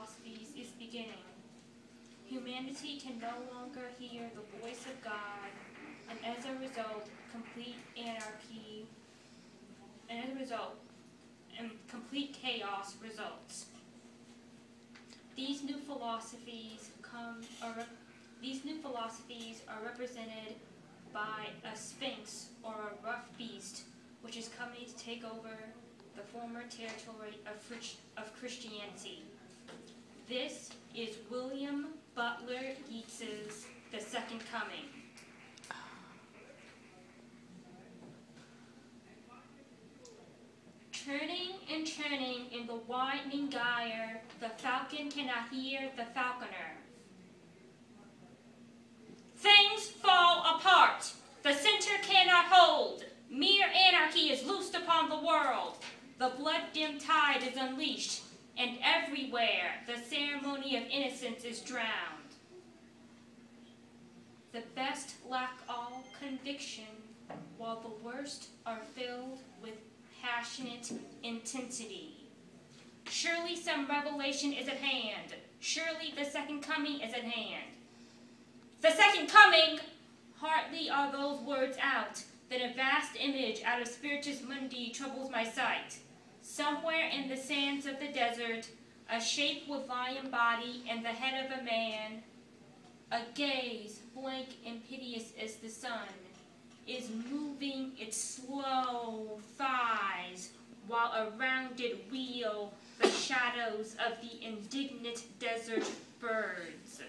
philosophies is beginning. Humanity can no longer hear the voice of God, and as a result, complete anarchy, and complete chaos results. These new philosophies are represented by a sphinx or a rough beast, which is coming to take over the former territory of Christianity. This is William Butler Yeats's The Second Coming. Turning and turning in the widening gyre, the falcon cannot hear the falconer. Things fall apart. The center cannot hold. Mere anarchy is loosed upon the world. The blood-dimmed tide is unleashed, and everywhere the ceremony of innocence is drowned. The best lack all conviction, while the worst are filled with passionate intensity. Surely some revelation is at hand. Surely the second coming is at hand. The second coming! Hardly are those words out, then a vast image out of Spiritus Mundi troubles my sight. Somewhere in the sands of the desert, a shape with lion body and the head of a man, a gaze blank and piteous as the sun, is moving its slow thighs, while around it wheel the shadows of the indignant desert birds.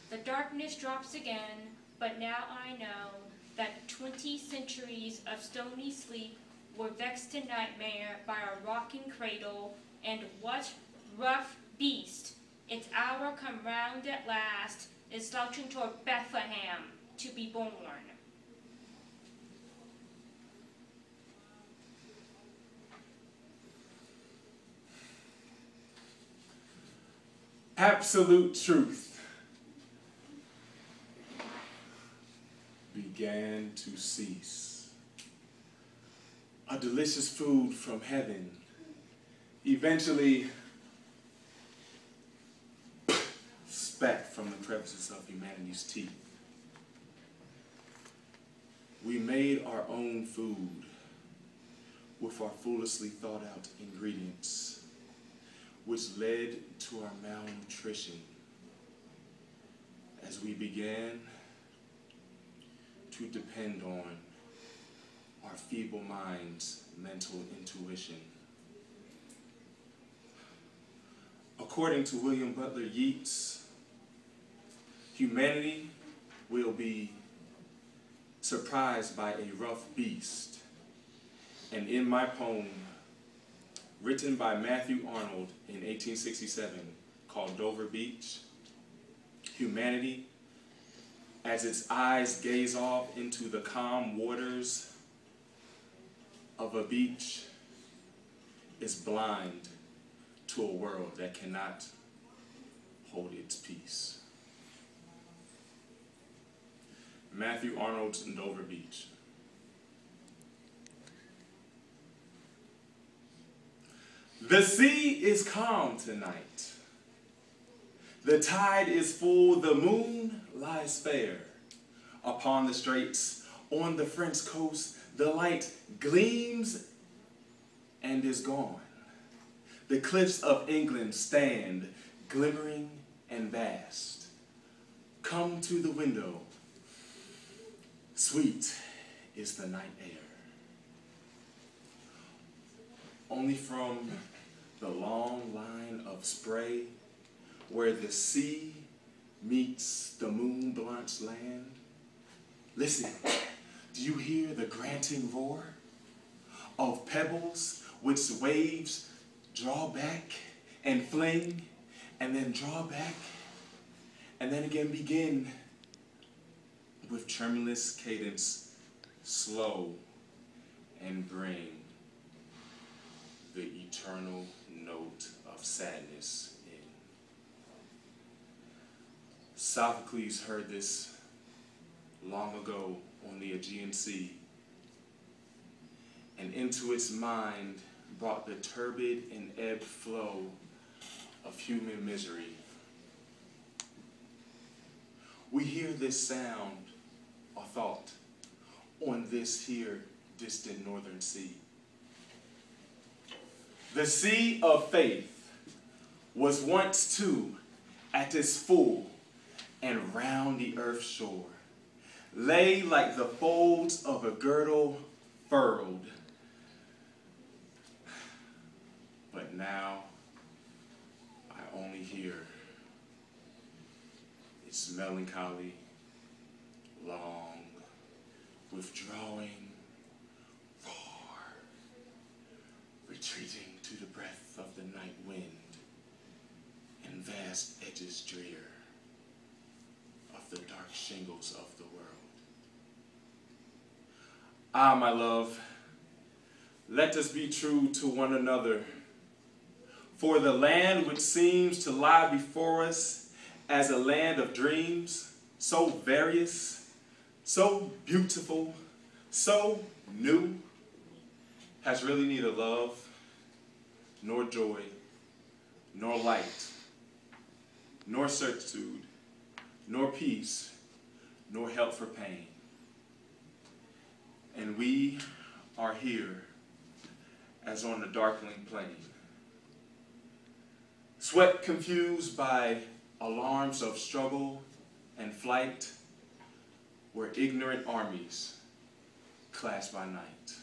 The darkness drops again, but now I know that 20 centuries of stony sleep were vexed to nightmare by a rocking cradle, and what rough beast, its hour come round at last, is slouching toward Bethlehem to be born. Absolute truth began to cease. A delicious food from heaven eventually spat from the crevices of humanity's teeth. We made our own food with our foolishly thought out ingredients, which led to our malnutrition as we began to depend on our feeble mind's mental intuition. According to William Butler Yeats, humanity will be surprised by a rough beast. And in my poem, written by Matthew Arnold in 1867, called Dover Beach, humanity, as its eyes gaze off into the calm waters of a beach, is blind to a world that cannot hold its peace. Matthew Arnold's Dover Beach. The sea is calm tonight. The tide is full, the moon lies fair. Upon the straits, on the French coast, the light gleams and is gone. The cliffs of England stand glimmering and vast. Come to the window. Sweet is the night air. Only from the long line of spray where the sea meets the moon-blanched land. Listen, do you hear the granting roar of pebbles which waves draw back and fling, and then draw back, and then again begin with tremulous cadence, slow, and bring the eternal note of sadness in. Sophocles heard this long ago on the Aegean Sea, and into its mind brought the turbid and ebbed flow of human misery. We hear this sound or thought on this here distant northern sea. The sea of faith was once too at its full, and round the earth's shore lay like the folds of a girdle furled. But now I only hear its melancholy, long, withdrawing roar, retreating to the breath of the night wind and vast edges drear of the dark shingles of the world. Ah, my love, let us be true to one another, for the land which seems to lie before us as a land of dreams, so various, so beautiful, so new, has really neither love, nor joy, nor light, nor certitude, nor peace, nor help for pain. And we are here as on a darkling plain, swept confused by alarms of struggle and flight, where ignorant armies clash by night.